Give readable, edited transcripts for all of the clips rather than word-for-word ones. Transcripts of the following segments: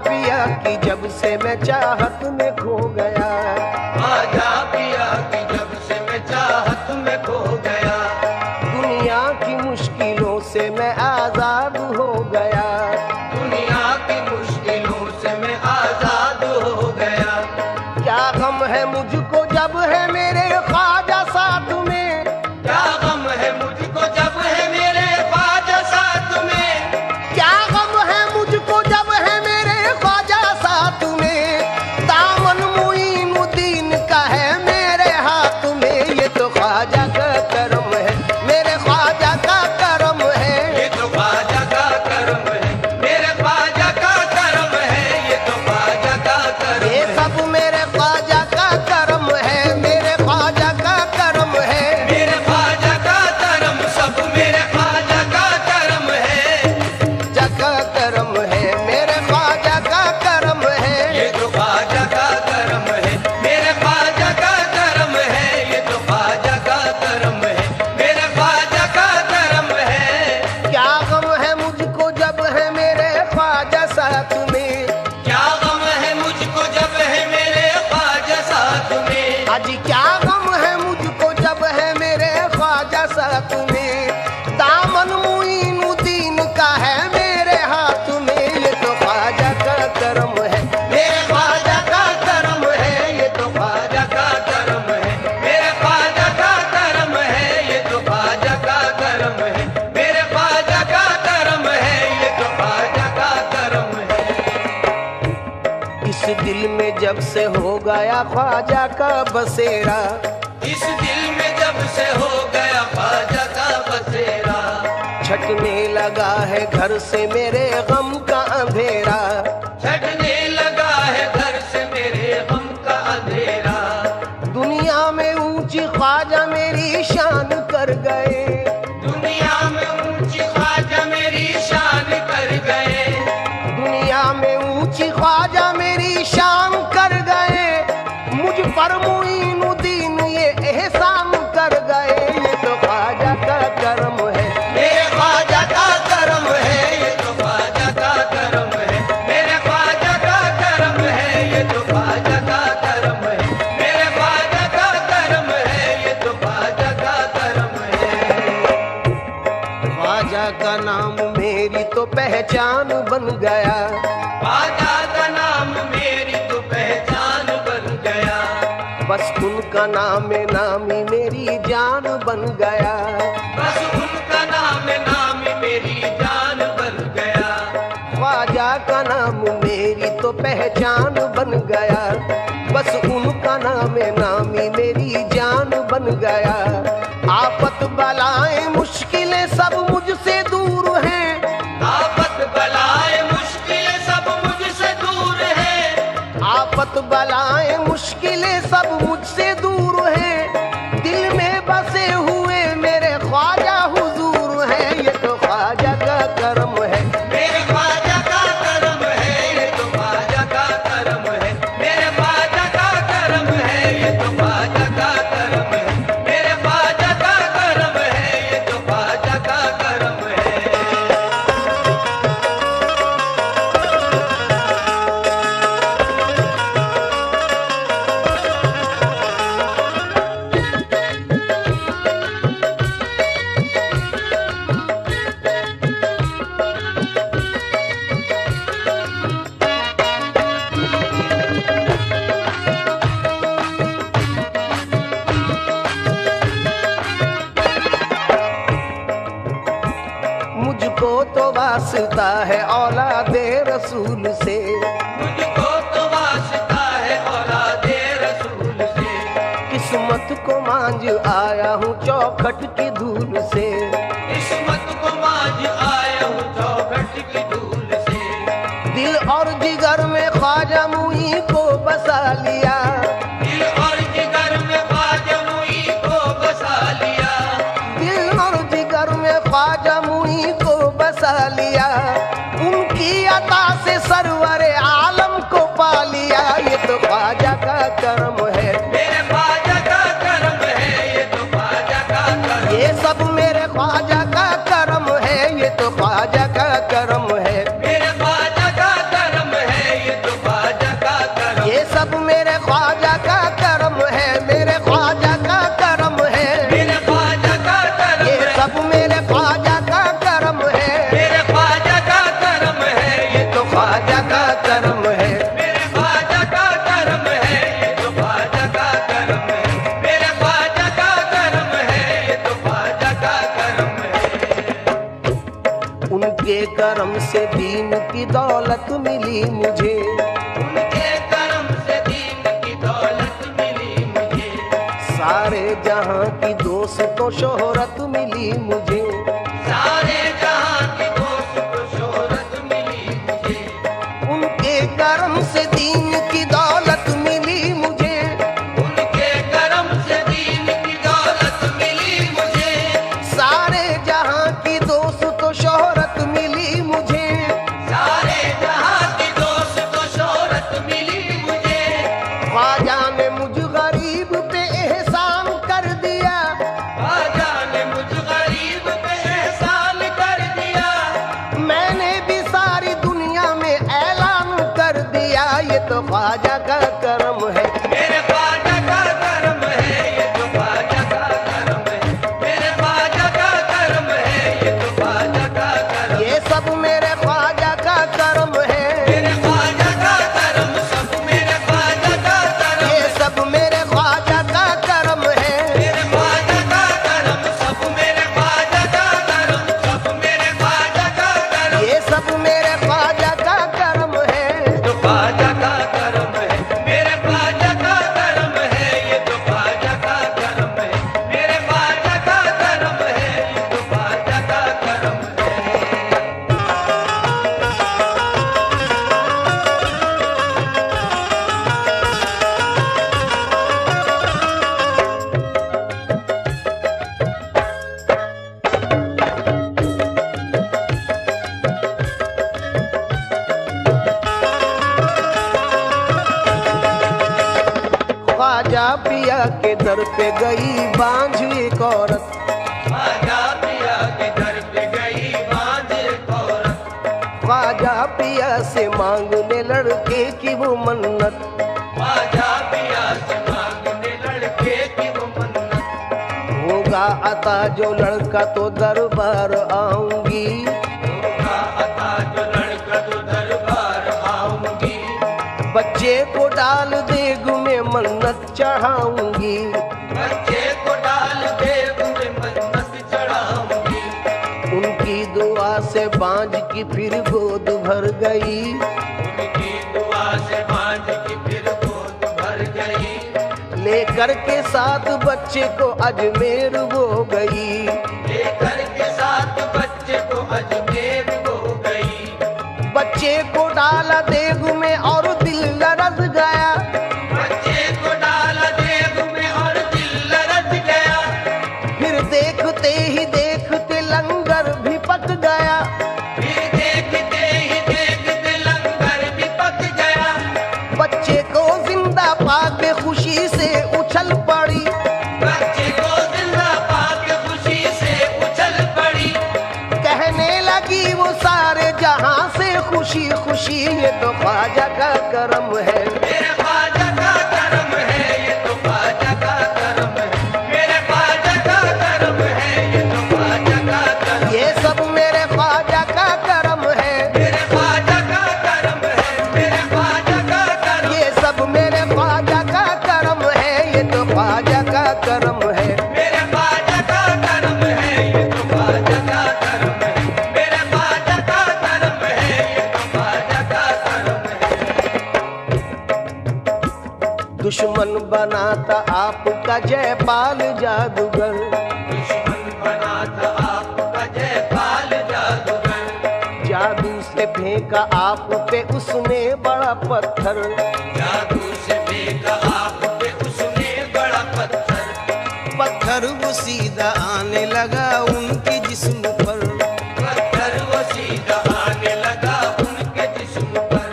पिया की जब से मैं चाहत में खो गया, ख्वाजा पिया की जब से मैं चाहत में खो गया, दुनिया की मुश्किलों से मैं आजाद हो गया, दुनिया की मुश्किलों से मैं आजाद हो गया। क्या गम है मुझको जब है मेरे ख्वाजा साथ में, क्या गम है मुझको जब है मेरे ख्वाजा साथ में, क्या गम है मुझको जब है मेरे ख्वाजा साथ में, दामन मुईनुद्दीन का है मेरे हाथ में, ये तो ख्वाजा का करम है, मेरे ख्वाजा का करम है, ये तो ख्वाजा का करम है, मेरे ख्वाजा का करम है, ये तो ख्वाजा का करम ये है, सब मेरे ख्वाजा का करम है, मेरे ख्वाजा का करम है, मेरे ख्वाजा का करम, सब मेरे ख्वाजा का करम है, जका करम है, मेरे ख्वाजा का करम है, ये तो ख्वाजा का करम है, मेरे ख्वाजा का करम है, ये तो ख्वाजा का करम है, मेरे ख्वाजा का करम है। क्या गम है मुझको जब है मेरे ख्वाजा साथ में, क्या गम है मुझको जब है मेरे ख्वाजा साथ में, आज क्या गम है मुझको जब है मेरे ख्वाजा साथ में, दामन मुईनुद्दीन का है मेरे हाथ में, ये तो ख्वाजा का करम है, मेरे ख्वाजा का करम है, ये तो ख्वाजा का करम है, मेरे ख्वाजा का करम है, ये तो ख्वाजा का करम है, मेरे ख्वाजा का करम है, ये तो ख्वाजा का करम है। इस दिल में जब से हो गया ख्वाजा का बसेरा, इस दिल में जब से हो गया ख्वाजा का बसेरा, छटने लगा है घर से मेरे गम का अंधेरा, छटने लगा है घर से मेरे गम का अंधेरा, दुनिया में ऊंची ख्वाजा मेरी शान कर गए, दुनिया में ऊंची ख्वाजा मेरी शान कर गए, दुनिया में ऊंची ख्वाजा मेरी शान कर गए, मुझ पर मुईनुद्दीन ये एहसान कर गए, ये तो ख्वाजा का करम है, मेरे ख्वाजा का करम है, ये तो ख्वाजा का करम है, मेरे ख्वाजा का करम है, ये तो ख्वाजा का करम है, मेरे ख्वाजा का करम है, ये तो ख्वाजा का करम है। ख्वाजा का नाम मेरी तो पहचान बन गया, ख्वाजा का नाम मेरी तो पहचान बन गया, बस उनका नाम नामी मेरी जान बन गया, बस उनका नाम नाम मेरी जान बन गया, ख्वाजा का नाम मेरी तो पहचान बन गया, बस उनका नाम नामी मेरी जान बन गया, आफत बलाएं मुश्किलें सब मुझसे दूर हैं, आफत बलाएं मुश्किलें सब मुझसे दूर है, आफत बलाएं मुश्किलें सब मुझसे दूर हैं, दिल में बसे हुए मेरे ख्वाजा हुजूर हैं, ये तो ख्वाजा का करम है, मेरे ख्वाजा का करम है, ये तो ख्वाजा का करम है, मेरे ख्वाजा का करम है, ये तो ख्वाजा का करम है, मेरे ख्वाजा का करम है, ये तो ख्वाजा का करम है। मुझको तो वास्ता है औलादे रसूल से, मुझको तो वास्ता है औलादे रसूल से, किस्मत को मांझ आया हूँ चौखट की धूल से, किस्मत को मांझ आया हूँ चौखट की धूल से, दिल और जिगर में ख्वाजा मुई को बसा लिया, दिल और जिगर में ख्वाजा मुई को बसा लिया, दिल और जिगर में ख्वाजा मुई को बसा लिया, उनकी अता से सरवर आलम को पा लिया, ये तो ख्वाजा का करम है, मेरे ख्वाजा का करम है, ये तो ख्वाजा का करम, ये सब मेरे ख्वाजा का करम है, ये तो ख्वाजा का करम है, मेरे ख्वाजा का करम है, उनके करम से दीन की दौलत मिली मुझे। उनके करम से दीन की दौलत मिली मुझे। सारे जहां की दोस्तों शोहरत मिली मुझे। सारे जहां की दोस्तों शोहरत मिली मुझे। उनके करम से दीन की दौलत मिली मुझे। उनके करम से दीन की दौलत मिली मुझे। सारे जहां की दोस्तों शोहरत मिली मुझे। सारे जहां की दोस्तों शोहरत मिली मुझे। ख्वाजा ने मुझ गरीब पे एहसान कर दिया। ख्वाजा ने मुझ गरीब पे एहसान कर दिया। मैंने भी सारी दुनिया में ऐलान कर दिया, ये तो ख्वाजा का करम है। मेरे ख्वाजा का करम है, ये तो ख्वाजा का करम है। मेरे ख्वाजा का करम है, ये तो ख्वाजा का करम। ये सब मेरे ख्वाजा का करम है। मेरे ख्वाजा का करम, सब मेरे ख्वाजा का करम। ये सब मेरे ख्वाजा का करम है। मेरे ख्वाजा का करम, सब मेरे ख्वाजा का करम। सब मेरे ख्वाजा का करम। ये सब मेरे ख्वाजा का करम है। तो ख्वाजा का करम है, मेरे ख्वाजा का करम है। ये तो ख्वाजा का करम है, मेरे ख्वाजा का करम है। ये तो ख्वाजा का करम है। ख्वाजा पिया के दर पे गई बांझ एक औरत। ख्वाजा पिया के दर पे गई बांझ एक औरत। ख्वाजा पिया से मांगने लड़के की वो मन्नत। ख्वाजा पिया से मांगने लड़के की वो मन्नत। होगा अता जो लड़का तो दरबार आऊंगी। होगा अता जो लड़का तो दरबार आऊंगी। बच्चे को डाल देग में मन्नत चढ़ाऊंगी। बच्चे को डाल देव में मन्नत चढ़ाऊंगी। उनकी दुआ से बांझ की फिर गोद भर गई। उनकी दुआ से बांझ की फिर गोद भर गई। लेकर के साथ बच्चे को अजमेर वो गई। लेकर के साथ बच्चे को अजमेर हो गई। बच्चे को डाला देग में और दिल लरज गया। बच्चे को डाला देव में और दिल लरज गया। फिर देखते ही देखते लंगर भी पक गया। फिर देखते ही देखते लंगर भी पक गया। बच्चे को जिंदा पाके खुशी से उछल पड़ी। बच्चे को जिंदा पाके खुशी से उछल पड़ी। कहने लगी वो सारे जहां से खुशी खुशी, ये तो ख्वाजा का करम है। मेरे ख्वाजा का करम है, ये तो ख्वाजा का करम है। मेरे ख्वाजा का करम है, ये तो ख्वाजा का करम। ये सब मेरे ख्वाजा का करम है। मेरे ख्वाजा का करम है, मेरे ख्वाजा का करम। ये सब मेरे ख्वाजा का करम है। ये तो ख्वाजा का करम है। मेरे ख्वाजा का करम है, ये तो ख्वाजा का करम है। मेरे ख्वाजा का करम है, ये तो ख्वाजा का करम है। दुश्मन बनाता आपका जयपाल जादूगर। दुश्मन बना था आपका जयपाल जादूगर। जादू से फेंका आप पे उसने बड़ा पत्थर। जादू से फेंका आप पे उसने बड़ा पत्थर। पत्थर वो सीधा आने लगा उनके जिस्म पर। पत्थर वो सीधा आने लगा उनके जिस्म पर।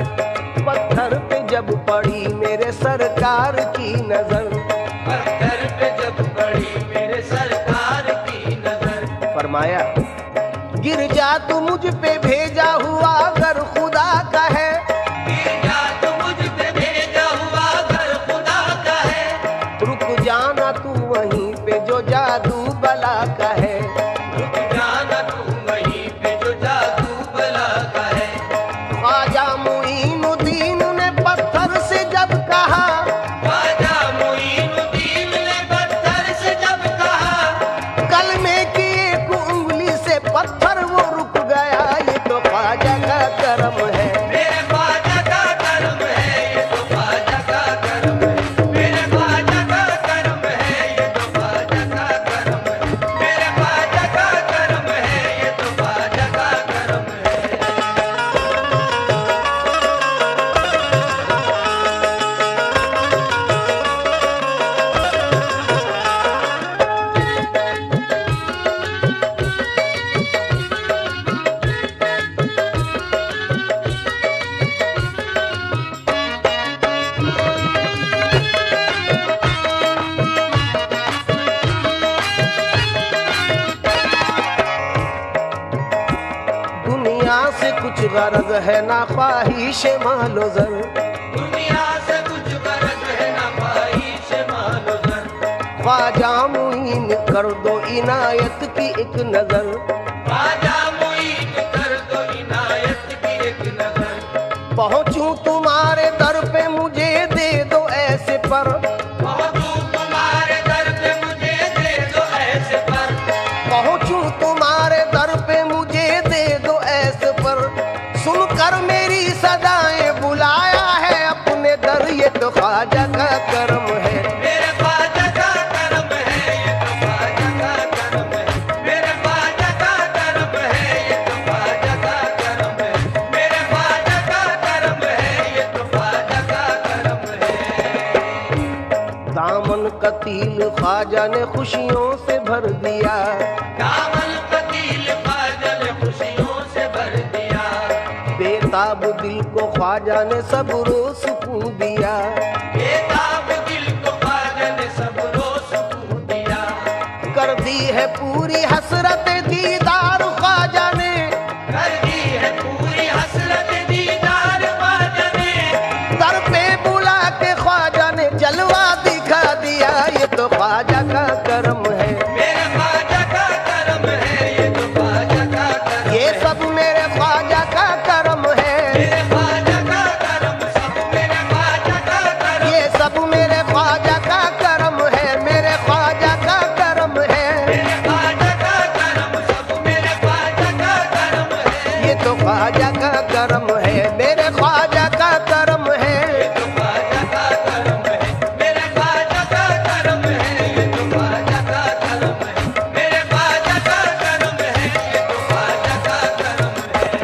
पत्थर पे जब पड़ी मेरे सरकार की नजर। पत्थर पे जब पड़ी मेरे सरकार की नजर। फरमाया गिर जा तू मुझ पे भेजा हुआ अगर खुदा का है। गिर जा तू मुझ पे भेजा हुआ घर खुदा का है। रुक जाना तू वहीं पे जो जादू बला का है। रुक जाना तू वहीं पे जो जादू बला का है। ख्वाजा मुईनुद्दीन ने पत्थर से जब कहा। ख्वाजा मुईनुद्दीन ने पत्थर से जब कहा। कलमे की एक उंगली से पत्थर वो रुक गया। ये तो दुनिया से कुछ गरज है ना ख्वाहिश मालो जर, दुनिया से कुछ गरज है ना ख्वाहिश मालो जर, ख्वाजा मुईन कर दो इनायत की एक नजर, ख्वाजा मुईन कर दो इनायत की एक नजर, पहुंचूं तुम्हारे दर पे मुझे दे दो ऐसे पर, पहुंचूं तुम्हारे दर पे मुझे दे दो ऐसे पर, पहुंचूं तुम्हारे दर पे मुझे दे दो ऐसे पर, सुनकर मेरी सदाएं बुलाया है अपने दर, ये तो ख्वाजा का करम है, मेरे ख्वाजा का करम है, ये तो ख्वाजा का करम है, मेरे ख्वाजा का करम है, ये तो ख्वाजा का करम है, मेरे ख्वाजा का करम है, ये तो ख्वाजा का करम है। दामन कतील ख्वाजा ने खुशियों से भर दिया, दामन कतील ख्वाजा ने खुशियों से भर दिया, बेताब दिल को ख्वाजा ने सब्रो सुकून दिया, बेताब दिल को ख्वाजा ने सबरो सुकून दिया, कर दी है पूरी हसरत दीदार ख्वाजा ने, कर दी है पूरी हसरत दीदार ख्वाजा ने, दर पे बुला के ख्वाजा ने जलवा दिखा दिया, ये तो ख्वाजा का करम है, मेरे ख्वाजा का करम है, ये तो ख्वाजा का करम ये है, सब मेरे ख्वाजा का करम है, मेरे ख्वाजा का करम सब मेरे ख्वाजा का करम, ये सब मेरे ख्वाजा का करम है, मेरे ख्वाजा का करम है, मेरे ख्वाजा का करम सब मेरे ख्वाजा का करम है, ये तो ख्वाजा का करम है, मेरे ख्वाजा का करम है, ये तो ख्वाजा का करम है, मेरे ख्वाजा का करम है, ये तो ख्वाजा का करम है, मेरे ख्वाजा का करम है, ये तो ख्वाजा का करम है।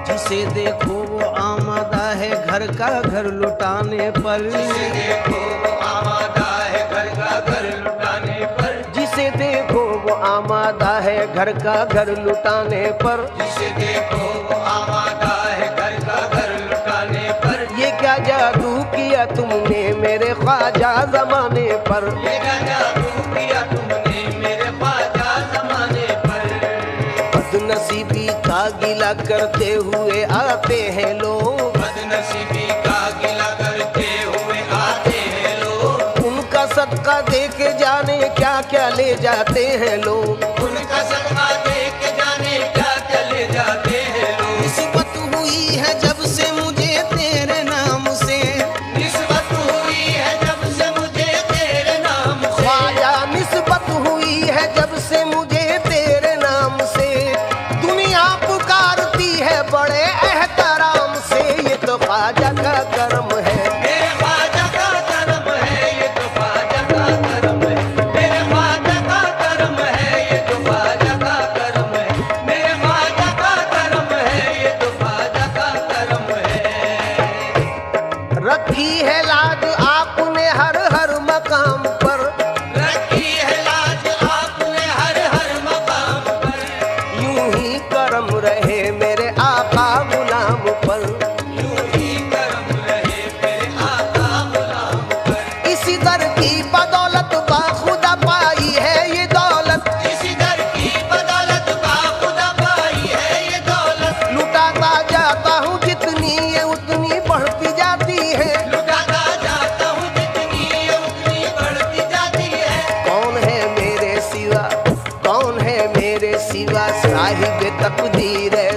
जिसे देखो वो आमादा है घर का घर लुटाने पर, जिसे देखो वो आमादा है घर का घर लुटाने पर, जिसे देखो वो आमादा है घर का घर लुटाने पर, जिसे देखो वो आमादा है घर का घर लुटाने पर, ये क्या जादू किया तुमने मेरे ख्वाजा जमाने पर, ये क्या जादू किया तुमने मेरे ख्वाजा जमाने पर, बदनसीबी का गिला करते हुए आते हैं लोग, बदनसीबी का गिला करते हुए आते हैं लोग, उनका सदका दे के जाने क्या क्या ले जाते हैं लोग, उनका सदका दे के जाने क्या चले जाते हैं लोग, निस्बत हुई है जब से मुझे तेरे नाम से, निस्बत हुई है जब से मुझे तेरे नाम से, ख्वाजा निस्बत हुई है जब से मुझे तेरे नाम से, दुनिया पुकारती है बड़े एहतराम से, ये तो ख्वाजा का करम है, मेरे ख्वाजा का करम है, ये तो ख्वाजा का करम है, मेरे ख्वाजा का करम है, ये तो ख्वाजा का करम है, मेरे ख्वाजा का करम है, ये तो ख्वाजा का करम है। रखी है लाज आपने हर हर मकाम पर, रखी है लाज आपने हर हर मकाम पर, यूं ही करम रहे मेरे आका गुलाम पर, यूं ही करम रहे मेरे आका गुलाम पर, इसी दर की बदौलत बाखुदा पाई है ये दौलत, इसी दर की बदौलत बाखुदा पाई है ये दौलत, लुटाता जाता हूँ जितनी ये उतनी बढ़ती जाती है, लुटाता जाता हूँ जितनी ये उतनी बढ़ती जाती है, कौन है मेरे सिवा, कौन है मेरे सिवा साहिब तकदीर है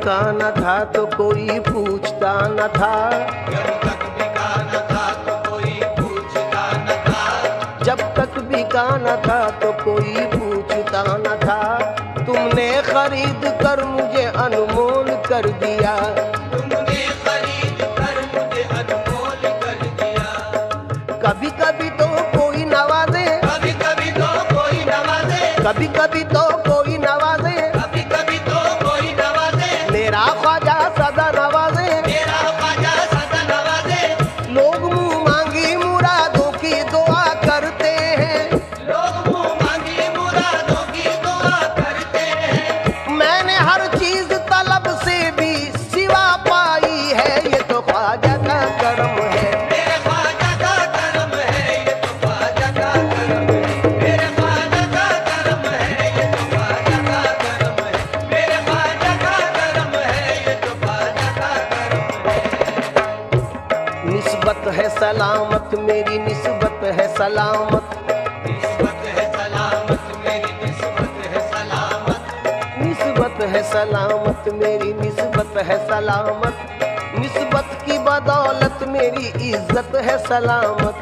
बिका न था तो कोई पूछता न था, जब तक बिका न था तो कोई पूछता न था, जब तक बिका न था तो कोई पूछता न था। तुमने खरीद कर मुझे अनमोल कर दिया, तुमने खरीद कर मुझे अनमोल कर दिया। कभी कभी तो कोई नवाजे, कभी कभी तो कोई नवाजे, कभी कभी तो कोई नवाजे, कभी कभी तो कोई नवाजे, मेरा ख्वाजा सदा नवाजे। मेरा ख्वाजा सदा नवाजे। लोग मुंह मांगी मुरादों की दुआ करते हैं, लोग मुंह मांगी मुरादों की दुआ करते हैं। मैंने हर चीज तलब से भी सिवा पाई है, ये तो ख्वाजा का करम है। मेरे ख्वाजा का करम है, ये तो ख्वाजा का करम है। मेरे ख्वाजा का करम है, ये तो ख्वाजा का करम है। मेरे ख्वाजा का करम है, ये तो ख्वाजा का करम है। निस्बत है सलामत मेरी, निस्बत है सलामत, निस्बत है सलामत मेरी, निस्बत है सलामत। निस्बत है सलामत मेरी, निस्बत है सलामत। निस्बत की बदौलत मेरी इज्जत है सलामत,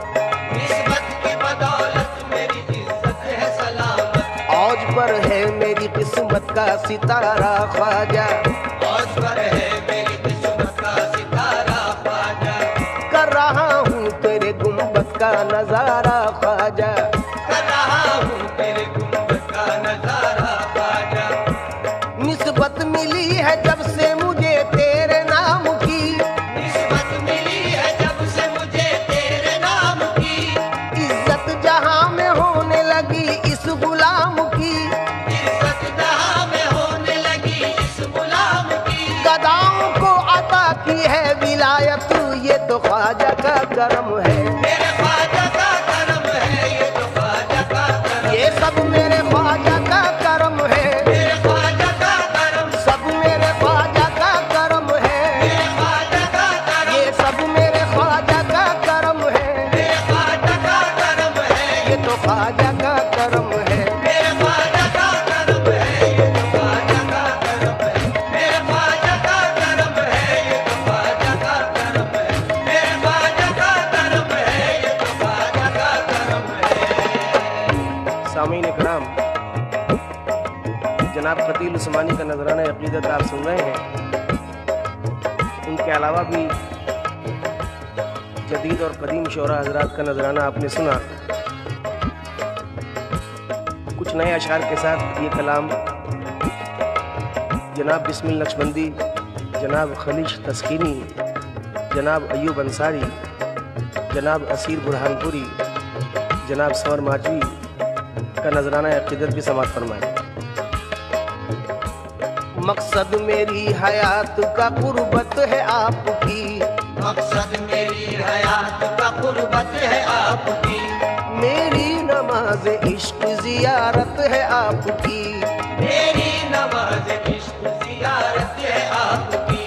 निस्बत की बदौलत मेरी इज्जत है सलामत। औज पर है मेरी किस्मत का सितारा ख्वाजा, औज पर है मेरी किस्मत का सितारा ख्वाजा। कर रहा हूँ तेरे गुंबद का नजारा ख्वाजा। कर रहा हूँ तेरे गुंबद का नजारा ख्वाजा। निस्बत मिली है जब से मुझे तेरे नाम की, निस्बत मिली है जब से मुझे तेरे नाम की। इज्जत जहाँ में होने लगी इस गुलाम की, इज्जत जहाँ में होने लगी इस गुलाम की। गदाओं को अता की है विलायत, ये तो ख्वाजा का करम है। मेरे ख्वाजा का करम है, ये तो ख्वाजा का करम। ये सब मेरे ख्वाजा का करम है, मेरे ख्वाजा का करम। सब मेरे ख्वाजा का करम है। मेरे ख्वाजा का करम। ये सब मेरे ख्वाजा का करम है, मेरे ख्वाजा का करम है। ये तो ख्वाजा का करम है। मेरे ख्वाजा का करम है, ये तो ख्वाजा का करम है। मेरे ख्वाजा का करम है, ये तो ख्वाजा का करम है। मेरे ख्वाजा का करम है, ये तो ख्वाजा का करम है। सामीन इकराम, जनाब खतील उस्मानी का नजराना अकीदत आप सुन रहे हैं। उनके अलावा भी जदीद और कदीम शोरा हजरात का नजराना आपने सुना। कुछ नए अशार के साथ ये कलाम जनाब बिस्मिल नक्शबंदी, जनाब खलीश तस्कीनी, जनाब अयूब अंसारी, जनाब असीर बुरहानपुरी, जनाब समर माजवी का नजराना अकीदत भी समाप्त फरमाए। मकसद मेरी हयात का कुर्बत है आपकी, मकसद मेरी हयात का कुर्बत है आपकी। मेरी नमाज इश्क जियारत है आपकी, मेरी नमाज इश्क जियारत है आपकी।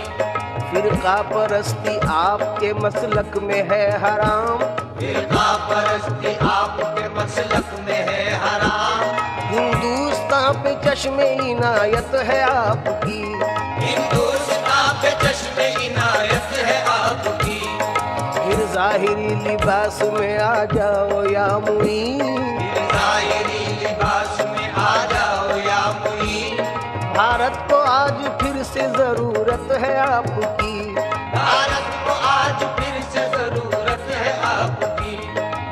फिरका परस्ती आपके मसलक में है हराम, फिरका परस्ती आपके मसलक में है हराम। हिंदुस्तान पे चश्मे इनायत है आपकी, हिंदुस्तान पे चश्मे इनायत है आपकी। फिर जाहिरी लिबास में आ जाओ या मुईन, फिर ज़ाहिरी लिबास में आ जाओ या मुईन। भारत को आज फिर से जरूरत है आपकी, भारत को आज फिर से जरूरत है आपकी।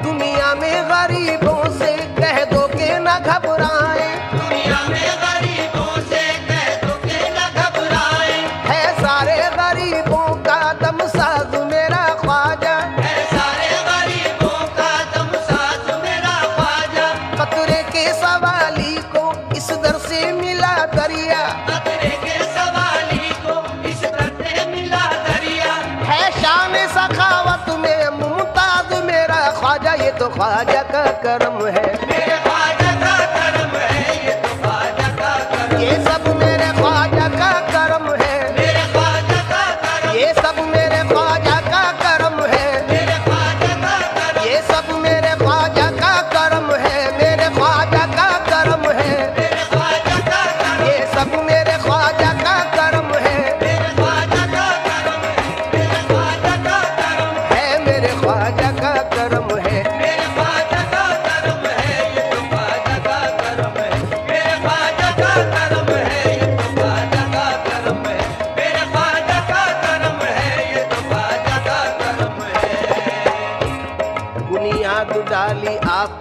दुनिया में गरीबों से कह दो के न घबराए, दुनिया में गरीबों से कह दो के न घबराए। है सारे गरीबों का दम साज मेरा ख्वाजा, है सारे गरीबों का दम साज मेरा ख्वाजा। खतरे के सवाली को इस दर से मिला दरिया, खतरे के सवाली को इस दर से मिला दरिया। है शान सखावत में मुमताज मेरा ख्वाजा, ये तो ख्वाजा का करम है। मेरे ख्वाजा का करम है, ये तो ख्वाजा का करम। ये सब मेरे ख्वाजा का करम है, मेरे ख्वाजा का करम। ये सब मेरे ख्वाजा का करम है, मेरे ख्वाजा का करम। ये सब मेरे ख्वाजा का करम है, मेरे ख्वाजा का करम है, मेरे ख्वाजा का करम। ये सब मेरे ख्वाजा का करम है।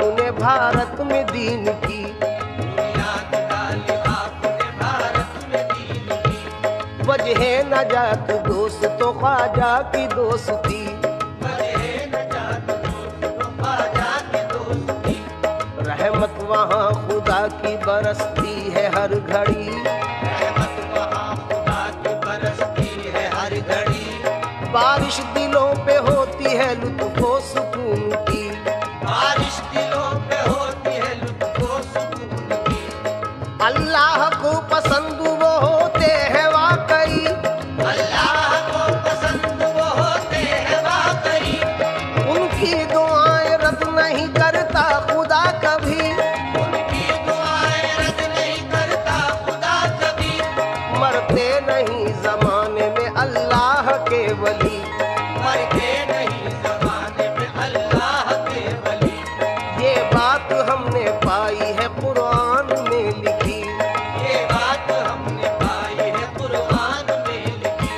आपने भारत में दीन की। बुनियाद डाली आपने भारत में दीन की। वजह नजात दोस्त तो ख्वाजा की दोस्ती। वजह नजात दोस्त तो ख्वाजा की दोस्ती। रहमत वहाँ खुदा की बरसती है हर घड़ी। रहमत वहाँ खुदा की बरसती है हर घड़ी। बारिश दिलों पे होती है लुत्फ़ो सुकून की। बारिश दिलों पे होती है लुत्फ़ो सुकून की। अल्लाह को पसंद वो होते हैं वाकई। अल्लाह को पसंद वो होते हैं वाकई। उनकी दुआएं रद्द नहीं करता खुदा कभी। उनकी दुआएं रद्द नहीं करता खुदा कभी। मरते नहीं जमाने में अल्लाह के वली। मरते नहीं ज़माने में अल्लाह के वली। ये बात हमने पाई है कुरान में लिखी। ये बात हमने पाई है कुरान में लिखी।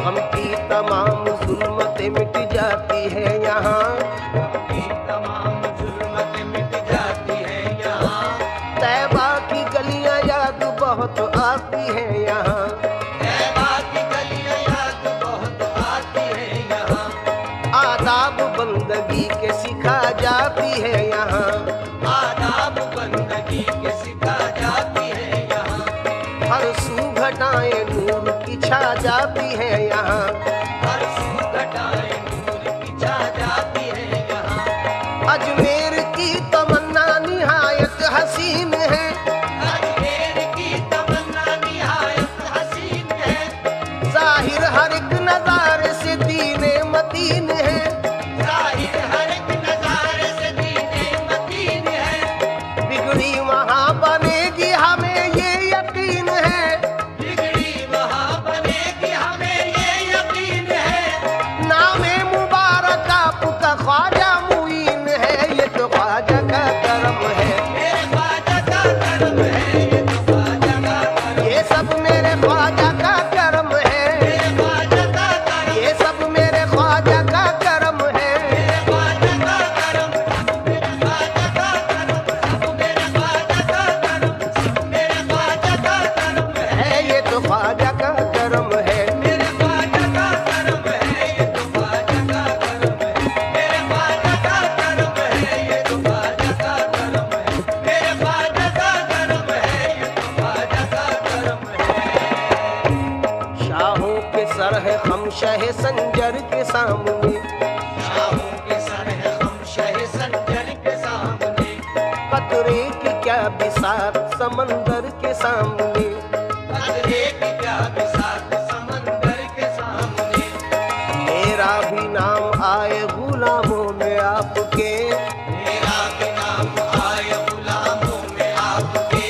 हम की तमाम जुल्मतें मिट जाती है यहाँ। की तमाम जुल्मतें मिट जाती है यहाँ। तैबा की गलियां याद बहुत आती है यहाँ। तैबा की गलियां याद बहुत आती है यहाँ। आदाब बंदगी के सिखा जाती है यहाँ। आदाब बंदगी के सिखा जाती है यहाँ। हर सू घटाएं नूर की छा जाती है यहाँ। हर सू घटाएं नूर की छा जाती है यहाँ। अजमेर की तमन्ना निहायत हसीन है। अजमेर की तमन्ना निहायत हसीन है। जाहिर हर एक नजारे से दीने मतीन है। जाहिर हर एक नजारे से दीने मतीन है। बिगड़ी वहाँ बनेगी हमें ये यकीन है। बिगड़ी वहाँ बनेगी हमें ये यकीन है। नामे मुबारक आपका ख्वाजा मुईन है। ये तो ख्वाजा का करम है। मेरे ख्वाजा का करम है। ये तो ख्वाजा का करम। ये सब मेरे ख्वाजा का करम है। मेरे ख्वाजा का करम। ये सब मेरे ख्वाजा का करम है। मेरे ख्वाजा का करम। मेरे ख्वाजा का करम। मेरे ख्वाजा का करम। मेरे ख्वाजा का करम है। ये तो ख्वाजा का करम है। मेरे ख्वाजा का करम है। ये तो ख्वाजा का करम है। मेरे ख्वाजा का करम है। ये तो ख्वाजा का करम है। मेरे ख्वाजा का करम है। ये तो ख्वाजा का करम है। शाहों के सर है हम शह संजर के सामने। शाहों के सर है हम शह संजर के सामने। कतरे की क्या बिसात समंदर के सामने। कदरे की क्या बिसात समंदर के सामने। मेरा भी नाम आए गुलामों में आपके। मेरा भी नाम आए गुलामों में आपके।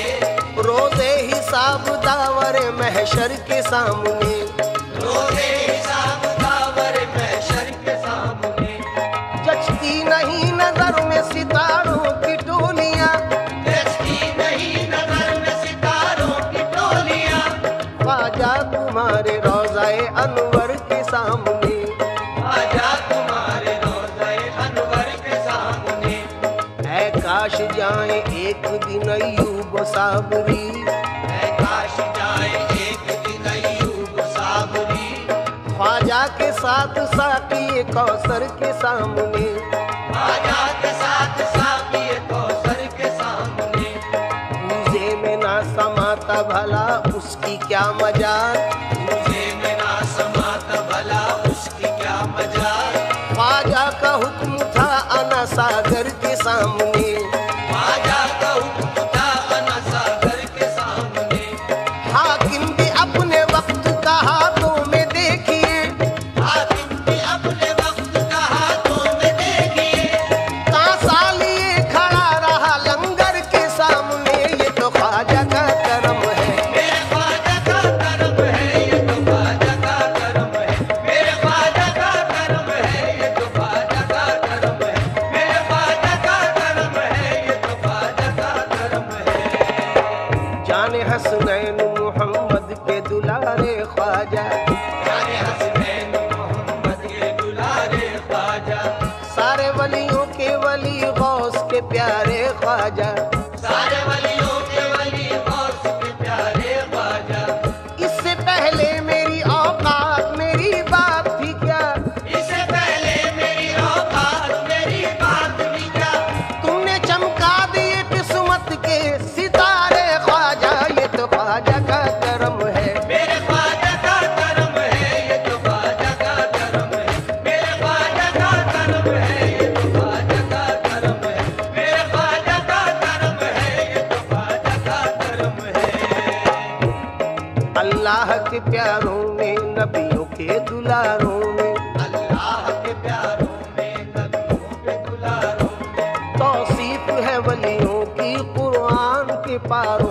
रोज़े हिसाब दावरे महशर के सामने। रोज़े हिसाब दावर महशर के सामने। जचती नहीं नजर में सितारों की टोलियां। जचती नहीं नजर में सितारों की टोलियां। ख्वाजा तुम्हारे रोज़ाए अनवर के सामने। आजा तुम्हारे रोज़े अनवर के सामने। ऐ काश जाए एक दिन अय्यूब साबरी। ऐ काश जाए एक दिन अय्यूब साबरी। ख्वाजा के साथ साकी कौसर के सामने। आजा के साथ साकी कौसर के सामने। पूजे में ना समाता भला उसकी क्या मजाल। मुझे में ना समाता भला उसकी क्या मजाल। ख्वाजा का हुक्म था अना सागर के सामने। आजा का हुक्म था अना सागर के सामने। हाकिम भी अपने वक्त का हाथों में देखिए। हाकिम भी अपने वक्त का हाथों में देखिए। कांसा लिए खड़ा रहा लंगर के सामने। ये तो ख्वाजा का करम है। मेरे ख्वाजा का करम है। ये तो ख्वाजा का करम है। मेरे ख्वाजा का करम है। ये तो ख्वाजा का करम है। मेरे ख्वाजा का करम है। ये तो ख्वाजा का करम है। जाने हसनैन मोहम्मद के दुलारे ख्वाजा। जाने हसनैन मोहम्मद के दुलारे ख्वाजा। सारे वलियों के वली गौस के प्यारे प्यारे ख्वाजा। सारे वलियों के वली गौस के प्यारे ख्वाजा। इससे पहले मेरी औकात मेरी बात थी क्या, इससे पहले मेरी औकात मेरी बात भी क्या। तुमने चमका दिए किस्मत के सितारे ख्वाजा, ये तो ख्वाजा का करम है। मेरे ख्वाजा का करम है, ये तो ख्वाजा का करम है। मेरे ख्वाजा का करम है, ये तो ख्वाजा का करम है। मेरे ख्वाजा का करम है, ये तो ख्वाजा का करम है। अल्लाह के प्यारों में नबियों के दुलारों में, अल्लाह के प्यारों में नबियों के दुलारों में तौसीफ है वलियों की कुरान के पारों